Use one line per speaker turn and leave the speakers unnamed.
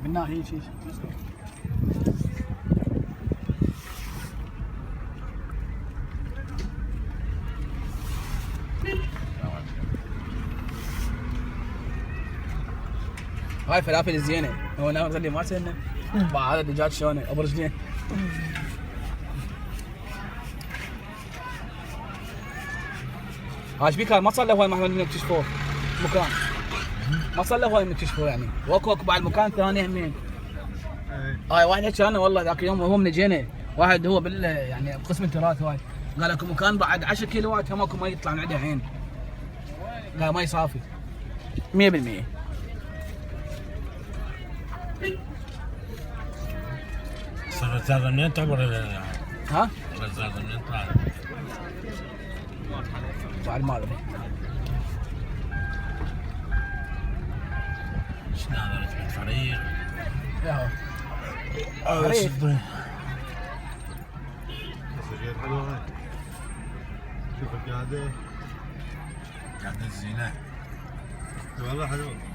من ناحية شيء. هاي فلافل الزينة، هو ناخذ اللي ما سنه. هذا الدجاج شلونه؟ ابو رجلين. ايش بيك ما صار له هواي محمد من يكتشفوه مكان. ما صار له هواي من يكتشفوه يعني، واكو بعد مكان ثاني همين. هاي واحد حكى انا والله ذاك اليوم وهو من جينا، واحد هو يعني بقسم التراث هاي، قال اكو مكان بعد 10 كيلوات هم اكو مي يطلع من عنده عين. لا مي صافي 100%.
الرزازة منين تعبر
ها؟
الرزازة منين طالع؟
بعد ما ادري.
شنو هذا رتبة فريق؟
يا
هو
فريق.
صدق.
حلوة هاي. شوف القعدة.
قاعدة الزينة.
والله حلوة.